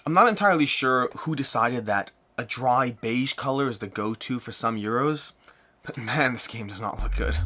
I'm not entirely sure who decided that a dry beige color is the go-to for some Euros, but man, this game does not look good.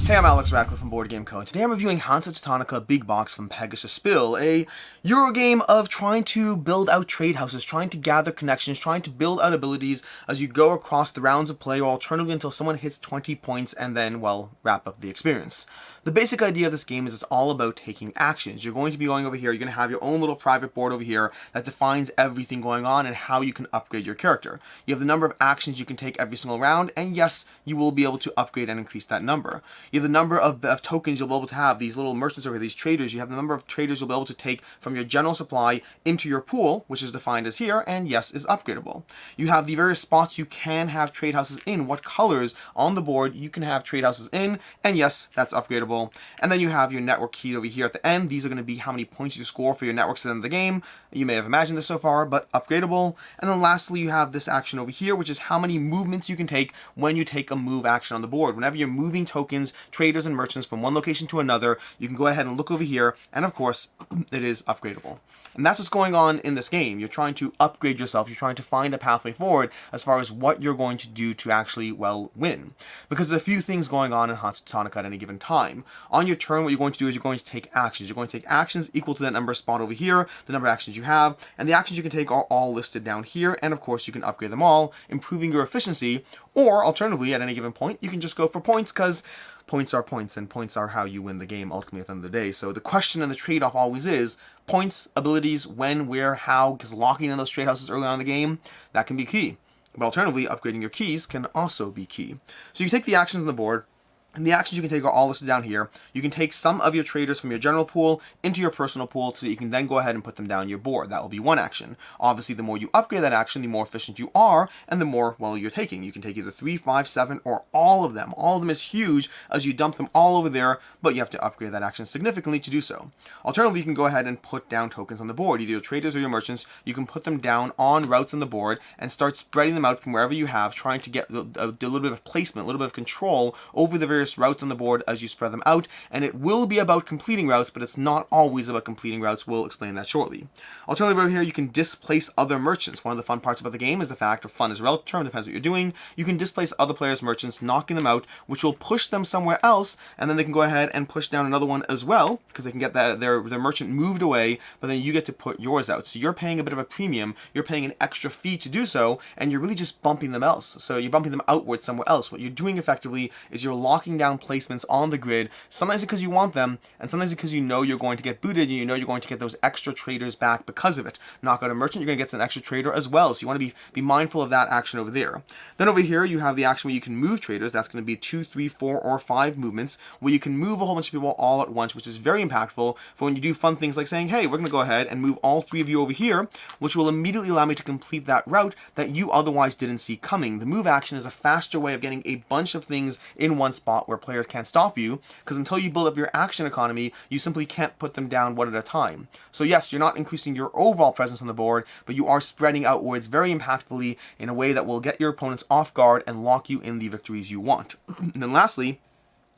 Hey, I'm Alex Radcliffe from Board Game Co. And today I'm reviewing Hansa Teutonica Big Box from Pegasus Spiel, a Euro game of trying to build out trade houses, trying to gather connections, trying to build out abilities as you go across the rounds of play, or alternatively until someone hits 20 points and then, well, wrap up the experience. The basic idea of this game is it's all about taking actions. You're going to be going over here, you're going to have your own little private board over here that defines everything going on and how you can upgrade your character. You have the number of actions you can take every single round, and yes, you will be able to upgrade and increase that number. You have the number of tokens you'll be able to have, these little merchants over here, these traders. You have the number of traders you'll be able to take from your general supply into your pool, which is defined as here, and yes, is upgradable. You have the various spots you can have trade houses in, what colors on the board you can have trade houses in, and yes, that's upgradable. And then you have your network key over here at the end. These are going to be how many points you score for your networks at the end of the game. You may have imagined this so far, but upgradable. And then lastly, you have this action over here, which is how many movements you can take when you take a move action on the board. Whenever you're moving tokens, traders, and merchants from one location to another, you can go ahead and look over here, and of course, it is upgradable. And that's what's going on in this game. You're trying to upgrade yourself. You're trying to find a pathway forward as far as what you're going to do to actually, well, win. Because there's a few things going on in Hansa Teutonica at any given time. On your turn, what you're going to do is you're going to take actions. You're going to take actions equal to that number spot over here, the number of actions you have, and the actions you can take are all listed down here, and of course you can upgrade them all, improving your efficiency, or alternatively, at any given point, you can just go for points, because points are points, and points are how you win the game ultimately at the end of the day. So the question and the trade-off always is points, abilities, when, where, how, because locking in those trade houses early on in the game, that can be key. But alternatively, upgrading your keys can also be key. So you take the actions on the board, and the actions you can take are all listed down here. You can take some of your traders from your general pool into your personal pool so that you can then go ahead and put them down your board. That will be one action. Obviously, the more you upgrade that action, the more efficient you are, and the more, well, you're taking. You can take either 3, 5, 7, or all of them. All of them is huge as you dump them all over there, but you have to upgrade that action significantly to do so. Alternatively, you can go ahead and put down tokens on the board. Either your traders or your merchants, you can put them down on routes on the board and start spreading them out from wherever you have, trying to get a little bit of placement, a little bit of control over the various routes on the board as you spread them out, and it will be about completing routes, but it's not always about completing routes. We'll explain that shortly. Alternatively, over here, you can displace other merchants. One of the fun parts about the game is the fact of fun is a relative term, depends what you're doing. You can displace other players' merchants, knocking them out, which will push them somewhere else, and then they can go ahead and push down another one as well, because they can get their merchant moved away, but then you get to put yours out. So you're paying a bit of a premium, you're paying an extra fee to do so, and you're really just bumping them else. So you're bumping them outwards somewhere else. What you're doing effectively is you're locking down placements on the grid, sometimes because you want them, and sometimes because you know you're going to get booted, and you know you're going to get those extra traders back because of it. Knock out a merchant, you're going to get an extra trader as well, so you want to be mindful of that action over there. Then over here, you have the action where you can move traders. That's going to be 2, 3, 4, or 5 movements, where you can move a whole bunch of people all at once, which is very impactful for when you do fun things like saying, hey, we're going to go ahead and move all 3 of you over here, which will immediately allow me to complete that route that you otherwise didn't see coming. The move action is a faster way of getting a bunch of things in one spot where players can't stop you, because until you build up your action economy, you simply can't put them down one at a time. So yes, you're not increasing your overall presence on the board, but you are spreading outwards very impactfully in a way that will get your opponents off guard and lock you in the victories you want. And then lastly,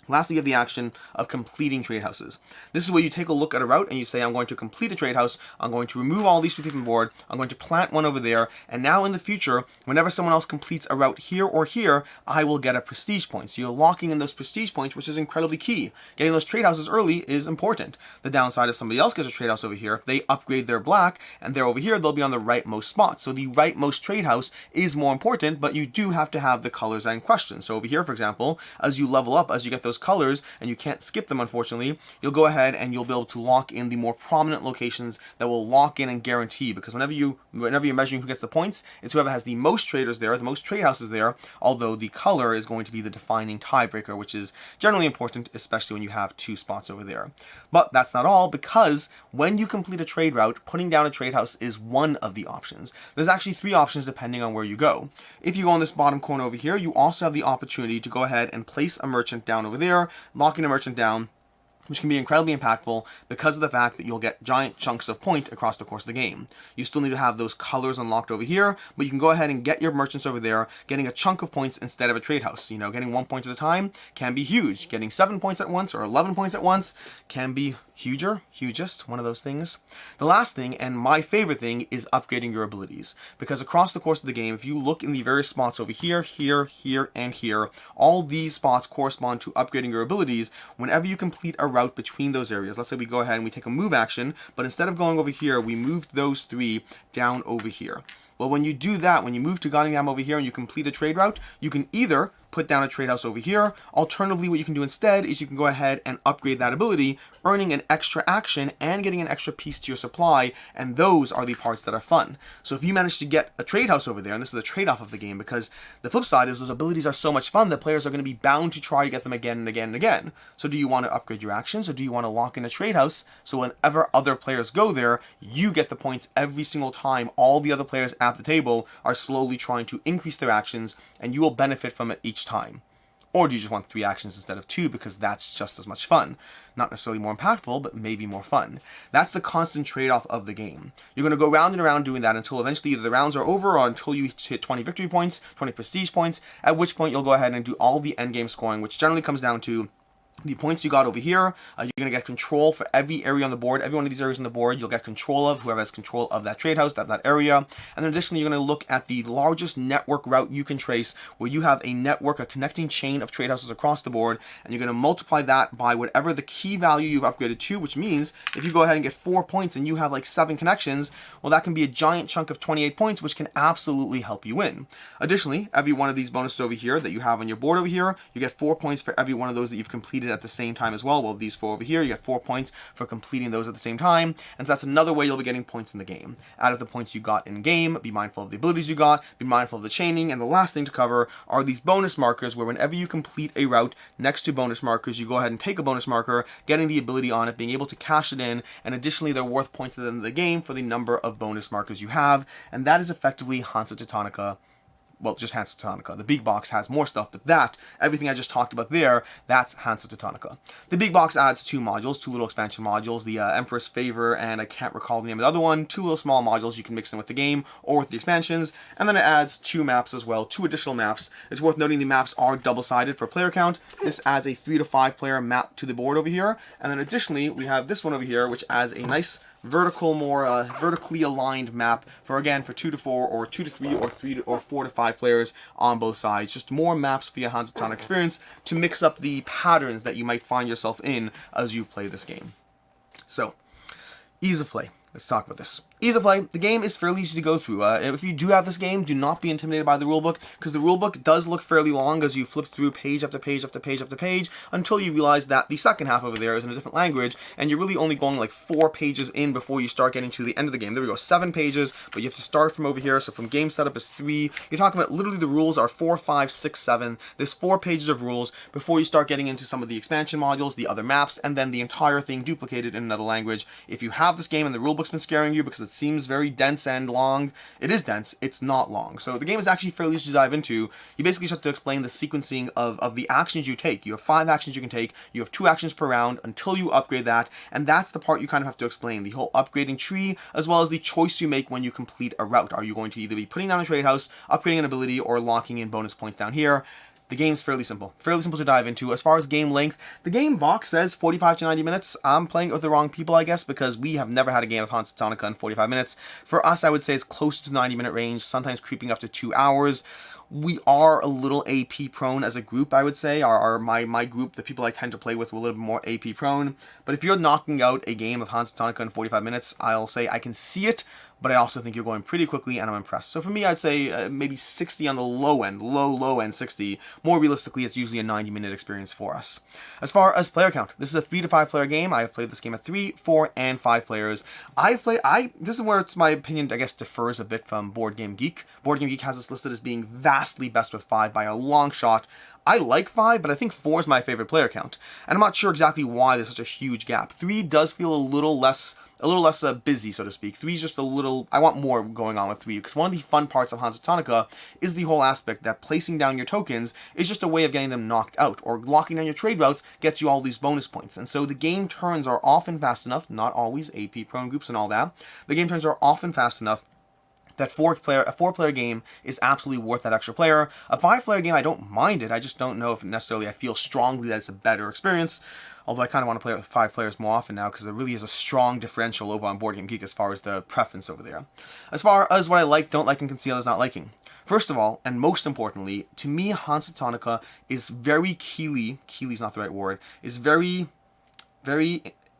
you have the action of completing trade houses. This is where you take a look at a route and you say, I'm going to complete a trade house, I'm going to remove all these from the board, I'm going to plant one over there, and now in the future, whenever someone else completes a route here or here, I will get a prestige point. So you're locking in those prestige points, which is incredibly key. Getting those trade houses early is important. The downside is somebody else gets a trade house over here. If they upgrade their black and they're over here, they'll be on the rightmost spot. So the rightmost trade house is more important, but you do have to have the colors in question. So over here, for example, as you level up, as you get those colors, and you can't skip them, unfortunately, you'll go ahead and you'll be able to lock in the more prominent locations that will lock in and guarantee, because whenever you're measuring who gets the points, it's whoever has the most traders there, the most trade houses there, although the color is going to be the defining tiebreaker, which is generally important, especially when you have 2 spots over there. But that's not all, because when you complete a trade route, putting down a trade house is one of the options. There's actually 3 options depending on where you go. If you go in this bottom corner over here, you also have the opportunity to go ahead and place a merchant down over there, locking a merchant down, which can be incredibly impactful because of the fact that you'll get giant chunks of point across the course of the game. You still need to have those colors unlocked over here, but you can go ahead and get your merchants over there, getting a chunk of points instead of a trade house. You know, getting 1 point at a time can be huge. Getting 7 points at once or 11 points at once can be hugest, one of those things. The last thing, and my favorite thing, is upgrading your abilities. Because across the course of the game, if you look in the various spots over here, here, and here, all these spots correspond to upgrading your abilities whenever you complete a route between those areas. Let's say we go ahead and we take a move action, but instead of going over here, we moved those 3 down over here. Well, when you do that, when you move to Gottingham over here and you complete a trade route, you can either put down a trade house over here. Alternatively, what you can do instead is you can go ahead and upgrade that ability, earning an extra action and getting an extra piece to your supply, and those are the parts that are fun. So if you manage to get a trade house over there, and this is a trade-off of the game, because the flip side is those abilities are so much fun that players are going to be bound to try to get them again and again and again. So do you want to upgrade your actions, or do you want to lock in a trade house so whenever other players go there, you get the points every single time all the other players at the table are slowly trying to increase their actions, and you will benefit from it each time? Or do you just want 3 actions instead of 2 because that's just as much fun? Not necessarily more impactful, but maybe more fun. That's the constant trade-off of the game. You're going to go round and around doing that until eventually either the rounds are over or until you hit 20 victory points, 20 prestige points, at which point you'll go ahead and do all the endgame scoring, which generally comes down to the points you got over here. You're going to get control for every area on the board. Every one of these areas on the board you'll get control of, whoever has control of that trade house, that area. And then additionally, you're going to look at the largest network route you can trace, where you have a network, a connecting chain of trade houses across the board, and you're going to multiply that by whatever the key value you've upgraded to, which means if you go ahead and get 4 points and you have like 7 connections, well, that can be a giant chunk of 28 points, which can absolutely help you win. Additionally, every one of these bonuses over here that you have on your board over here, you get 4 points for every one of those that you've completed at the same time as well. Well, these 4 over here, you get 4 points for completing those at the same time, and so that's another way you'll be getting points in the game. Out of the points you got in game, be mindful of the abilities you got, be mindful of the chaining, and the last thing to cover are these bonus markers, where whenever you complete a route next to bonus markers, you go ahead and take a bonus marker, getting the ability on it, being able to cash it in, and additionally they're worth points at the end of the game for the number of bonus markers you have, and that is effectively Hansa Teutonica. Well, just Hansa Teutonica. The big box has more stuff, but everything I just talked about there, that's Hansa Teutonica. The big box adds 2 modules, 2 little expansion modules, the Empress Favor, and I can't recall the name of the other one, 2 little small modules you can mix in with the game or with the expansions, and then it adds 2 maps as well, 2 additional maps. It's worth noting the maps are double-sided for player count. This adds a 3 to 5 player map to the board over here, and then additionally, we have this one over here, which adds a nice vertically aligned map for 2 to 4 or 2 to 3 or 3 to, or 4 to 5 players on both sides. Just more maps for your Hansa Teutonica experience to mix up the patterns that you might find yourself in as you play this game. So, ease of play. Let's talk about this. Ease of play. The game is fairly easy to go through. If you do have this game, do not be intimidated by the rulebook, because the rulebook does look fairly long as you flip through page after page after page after page until you realize that the second half over there is in a different language, and you're really only going like 4 pages in before you start getting to the end of the game. There we go, 7 pages, but you have to start from over here. So from game setup is 3. You're talking about literally the rules are 4, 5, 6, 7. There's 4 pages of rules before you start getting into some of the expansion modules, the other maps, and then the entire thing duplicated in another language. If you have this game and the rulebook's been scaring you because it seems very dense and long, it is dense, it's not long. So the game is actually fairly easy to dive into. You basically just have to explain the sequencing of the actions you take. You have 5 actions you can take, you have 2 actions per round until you upgrade that, and that's the part you kind of have to explain. The whole upgrading tree, as well as the choice you make when you complete a route. Are you going to either be putting down a trade house, upgrading an ability, or locking in bonus points down here? The game's fairly simple to dive into. As far as game length, the game box says 45 to 90 minutes. I'm playing it with the wrong people, I guess, because we have never had a game of Hansa Teutonica in 45 minutes. For us, I would say it's close to the 90-minute range, sometimes creeping up to 2 hours. We are a little AP prone as a group, I would say. My group, the people I tend to play with, were a little bit more AP prone. But if you're knocking out a game of Hansa Teutonica in 45 minutes, I'll say I can see it, but I also think you're going pretty quickly, and I'm impressed. So for me, I'd say maybe 60 on the low end, low end 60. More realistically, it's usually a 90-minute experience for us. As far as player count, this is a 3 to 5 player game. I have played this game at 3, 4, and 5 players. This is where my opinion, I guess, differs a bit from Board Game Geek. Board Game Geek has this listed as being vastly best with 5 by a long shot. I like 5, but I think 4 is my favorite player count. And I'm not sure exactly why there's such a huge gap. 3 does feel a little less busy, so to speak. 3 is just a little, I want more going on with 3, because one of the fun parts of Hansa Teutonica is the whole aspect that placing down your tokens is just a way of getting them knocked out, or locking down your trade routes gets you all these bonus points. And so the game turns are often fast enough, not always AP prone groups and all that, the game turns are often fast enough that a 4-player game is absolutely worth that extra player. A 5-player game, I don't mind it, I just don't know if necessarily I feel strongly that it's a better experience. although I kind of want to play it with 5 players more often now because there really is a strong differential over on Board Game Geek as far as the preference over there. As far as what I like, don't like, and can see others not liking. First of all, and most importantly, to me, Hansa Teutonica is very Keely's not the right word, is very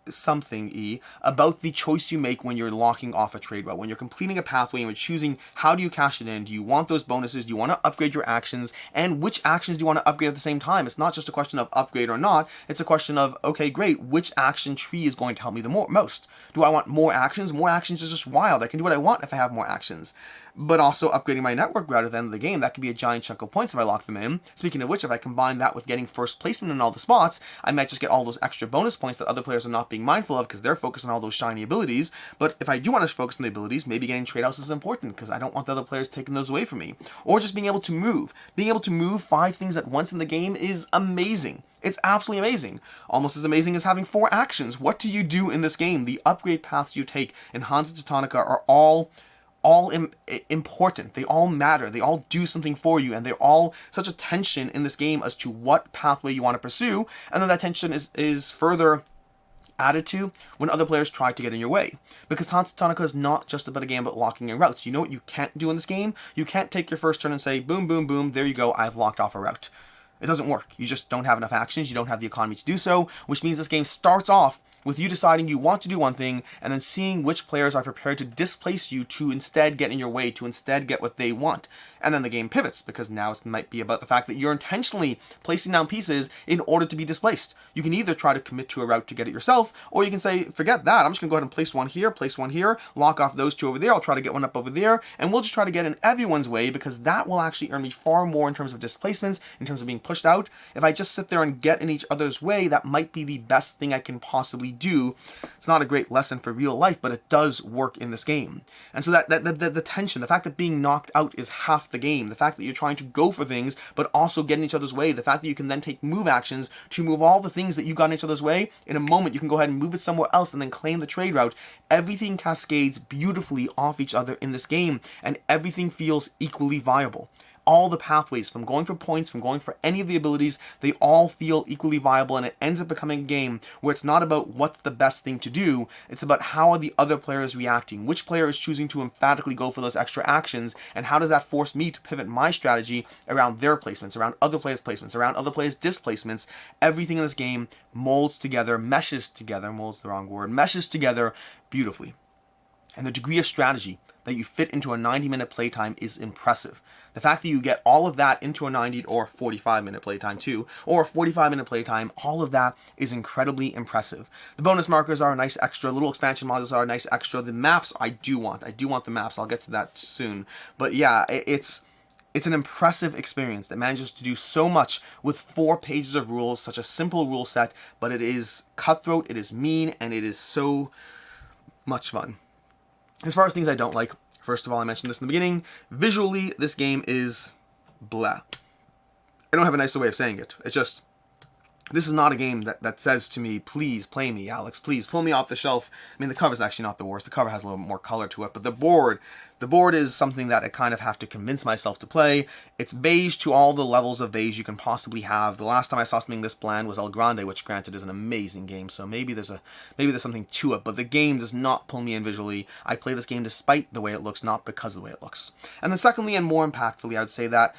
something-y about the choice you make when you're locking off a trade route. When you're completing a pathway and you're choosing how do you cash it in, do you want those bonuses, do you want to upgrade your actions, and which actions do you want to upgrade at the same time? It's not just a question of upgrade or not, it's a question of, okay, great, which action tree is going to help me the most? Do I want more actions? More actions is just wild. I can do what I want if I have more actions. But also upgrading my network route at the end of the game, that could be a giant chunk of points if I lock them in. Speaking of which, if I combine that with getting first placement in all the spots, I might just get all those extra bonus points that other players are not being mindful of because they're focused on all those shiny abilities. But if I do want to focus on the abilities, maybe getting trade houses is important because I don't want the other players taking those away from me. Or just being able to move. Being able to move 5 things at once in the game is amazing. It's absolutely amazing. Almost as amazing as having 4 actions. What do you do in this game? The upgrade paths you take in Hansa Teutonica are all important. They all matter. They all do something for you, and they're all such a tension in this game as to what pathway you want to pursue, and then that tension is further added to when other players try to get in your way. Because Hansa Teutonica is not just about a game about locking in routes. You know what you can't do in this game? You can't take your first turn and say, boom, boom, boom, there you go, I've locked off a route. It doesn't work. You just don't have enough actions, you don't have the economy to do so, which means this game starts off with you deciding you want to do one thing, and then seeing which players are prepared to displace you to instead get in your way, to instead get what they want. And then the game pivots, because now it might be about the fact that you're intentionally placing down pieces in order to be displaced. You can either try to commit to a route to get it yourself, or you can say, forget that, I'm just going to go ahead and place one here, lock off those 2 over there, I'll try to get one up over there, and we'll just try to get in everyone's way, because that will actually earn me far more in terms of displacements, in terms of being pushed out. If I just sit there and get in each other's way, that might be the best thing I can possibly do. It's not a great lesson for real life, but it does work in this game. And so the tension, the fact that being knocked out is half the game, the fact that you're trying to go for things, but also get in each other's way, the fact that you can then take move actions to move all the things that you got in each other's way, in a moment you can go ahead and move it somewhere else and then claim the trade route. Everything cascades beautifully off each other in this game, and everything feels equally viable. All the pathways, from going for points, from going for any of the abilities, they all feel equally viable, and it ends up becoming a game where it's not about what's the best thing to do, it's about how are the other players reacting, which player is choosing to emphatically go for those extra actions, and how does that force me to pivot my strategy around their placements, around other players' placements, around other players' displacements. Everything in this game molds together, meshes together, molds the wrong word, meshes together beautifully. And the degree of strategy that you fit into a 90-minute playtime is impressive. The fact that you get all of that into a 90 or 45-minute playtime too, or a 45-minute playtime, all of that is incredibly impressive. The bonus markers are a nice extra, little expansion modules are a nice extra. The maps I do want the maps, I'll get to that soon. But yeah, it's an impressive experience that manages to do so much with 4 pages of rules, such a simple rule set, but it is cutthroat, it is mean, and it is so much fun. As far as things I don't like, first of all, I mentioned this in the beginning, visually, this game is blah. I don't have a nicer way of saying it. It's just, this is not a game that says to me, please play me, Alex, please pull me off the shelf. I mean, the cover's actually not the worst. The cover has a little more color to it, but the board is something that I kind of have to convince myself to play. It's beige to all the levels of beige you can possibly have. The last time I saw something this bland was El Grande, which granted is an amazing game, so maybe there's something to it, but the game does not pull me in visually. I play this game despite the way it looks, not because of the way it looks. And then secondly, and more impactfully, I would say that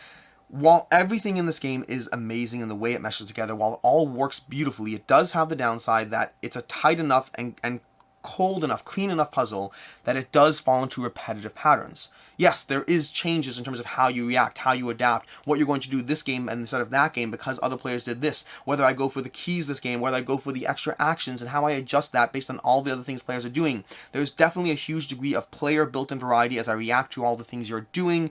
while everything in this game is amazing in the way it meshes together, while it all works beautifully, it does have the downside that it's a tight enough and cold enough, clean enough puzzle that it does fall into repetitive patterns. Yes, there is changes in terms of how you react, how you adapt, what you're going to do this game instead of that game because other players did this, whether I go for the keys this game, whether I go for the extra actions, and how I adjust that based on all the other things players are doing. There's definitely a huge degree of player built-in variety as I react to all the things you're doing.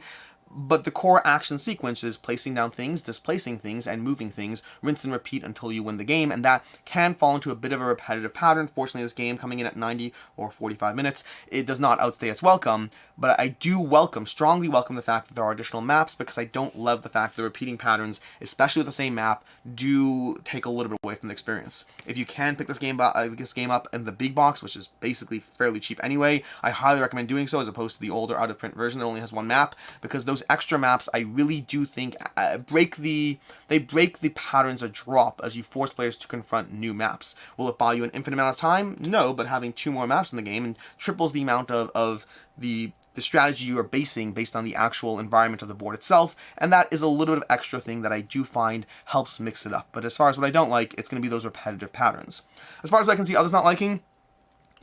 But the core action sequence is placing down things, displacing things, and moving things, rinse and repeat until you win the game, and that can fall into a bit of a repetitive pattern. Fortunately, this game, coming in at 90 or 45 minutes, it does not outstay its welcome, but I do strongly welcome the fact that there are additional maps, because I don't love the fact that the repeating patterns, especially with the same map, do take a little bit away from the experience. If you can pick this game up in the big box, which is basically fairly cheap anyway, I highly recommend doing so as opposed to the older out-of-print version that only has 1 map, because those those extra maps, I really do think break the patterns a drop as you force players to confront new maps. Will it buy you an infinite amount of time? No, but having 2 more maps in the game and triples the amount of the strategy you are based on the actual environment of the board itself, and that is a little bit of extra thing that I do find helps mix it up. But as far as what I don't like, it's going to be those repetitive patterns. As far as what I can see others not liking,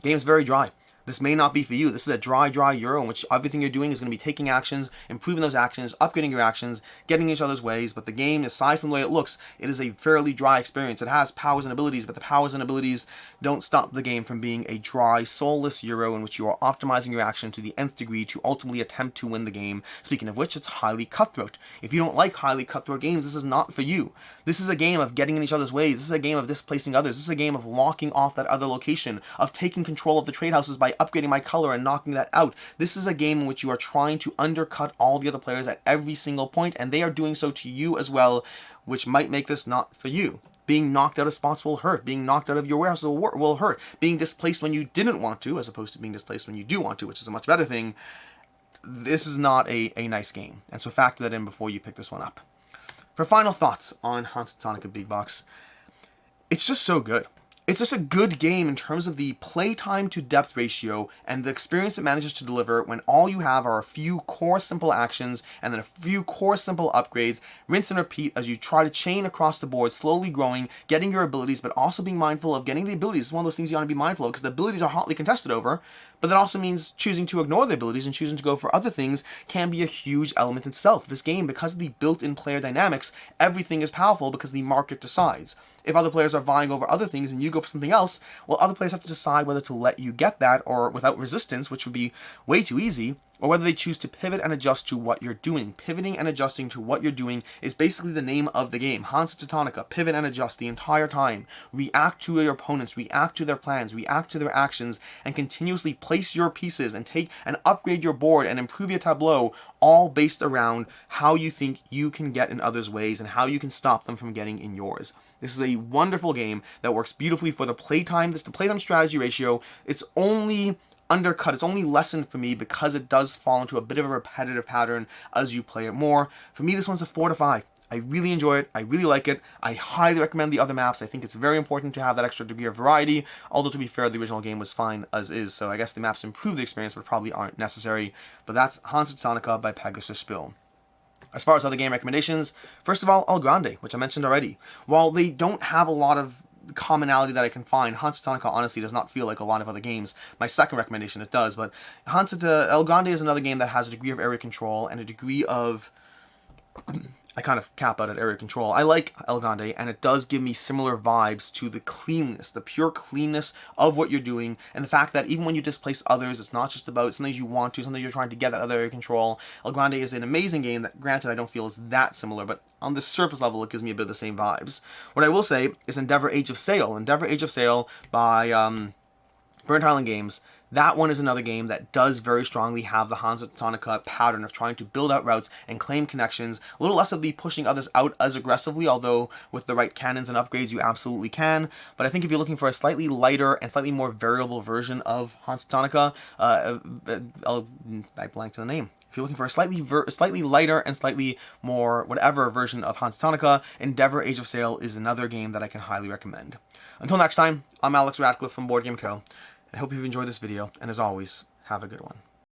game's very dry. This may not be for you. This is a dry Euro in which everything you're doing is going to be taking actions, improving those actions, upgrading your actions, getting in each other's ways. But the game, aside from the way it looks, it is a fairly dry experience. It has powers and abilities, but the powers and abilities don't stop the game from being a dry, soulless Euro in which you are optimizing your action to the nth degree to ultimately attempt to win the game. Speaking of which, it's highly cutthroat. If you don't like highly cutthroat games, this is not for you. This is a game of getting in each other's ways. This is a game of displacing others. This is a game of locking off that other location, of taking control of the trade houses by upgrading my color and knocking that out. This is a game in which you are trying to undercut all the other players at every single point, and they are doing so to you as well, which might make this not for you. Being knocked out of spots will hurt. Being knocked out of your warehouse will hurt. Being displaced when you didn't want to, as opposed to being displaced when you do want to, which is a much better thing. This is not a nice game, and so factor that in before you pick this one up. For final thoughts on Hansa Teutonica Big Box, it's just so good. It's just a good game in terms of the playtime to depth ratio and the experience it manages to deliver when all you have are a few core simple actions and then a few core simple upgrades, rinse and repeat as you try to chain across the board, slowly growing, getting your abilities, but also being mindful of getting the abilities. It's one of those things you want to be mindful of because the abilities are hotly contested over, but that also means choosing to ignore the abilities and choosing to go for other things can be a huge element itself. This game, because of the built-in player dynamics, everything is powerful because the market decides. If other players are vying over other things and you go for something else, well, other players have to decide whether to let you get that or without resistance, which would be way too easy, or whether they choose to pivot and adjust to what you're doing. Pivoting and adjusting to what you're doing is basically the name of the game. Hansa Teutonica, pivot and adjust the entire time. React to your opponents, react to their plans, react to their actions, and continuously place your pieces and take and upgrade your board and improve your tableau, all based around how you think you can get in others' ways and how you can stop them from getting in yours. This is a wonderful game that works beautifully for the playtime. The playtime strategy ratio, it's only undercut, it's only lessened for me because it does fall into a bit of a repetitive pattern as you play it more. For me, this one's a 4 to 5. I really enjoy it. I really like it. I highly recommend the other maps. I think it's very important to have that extra degree of variety, although to be fair, the original game was fine as is, so I guess the maps improve the experience but probably aren't necessary. But that's Hansa Teutonica by Pegasus Spill. As far as other game recommendations, first of all, Elegance, which I mentioned already. While they don't have a lot of commonality that I can find, Hansa Teutonica honestly does not feel like a lot of other games. My second recommendation, it does, but Elegance is another game that has a degree of area control and a degree of... I kind of cap out at area control. I like Elegance, and it does give me similar vibes to the cleanness, the pure cleanness of what you're doing, and the fact that even when you displace others, it's not just about something you want to, something you're trying to get that other area control. Elegance is an amazing game that, granted, I don't feel is that similar, but on the surface level, it gives me a bit of the same vibes. What I will say is Endeavor Age of Sail. Endeavor Age of Sail by Burnt Island Games. That one is another game that does very strongly have the Hansa Teutonica pattern of trying to build out routes and claim connections. A little less of the pushing others out as aggressively, although with the right cannons and upgrades you absolutely can. But I think if you're looking for a slightly lighter and slightly more variable version of Hansa Teutonica, I blanked on the name. If you're looking for a slightly lighter and slightly more whatever version of Hansa Teutonica, Endeavor Age of Sail is another game that I can highly recommend. Until next time, I'm Alex Ratcliffe from Board Game Co. I hope you've enjoyed this video, and as always, have a good one.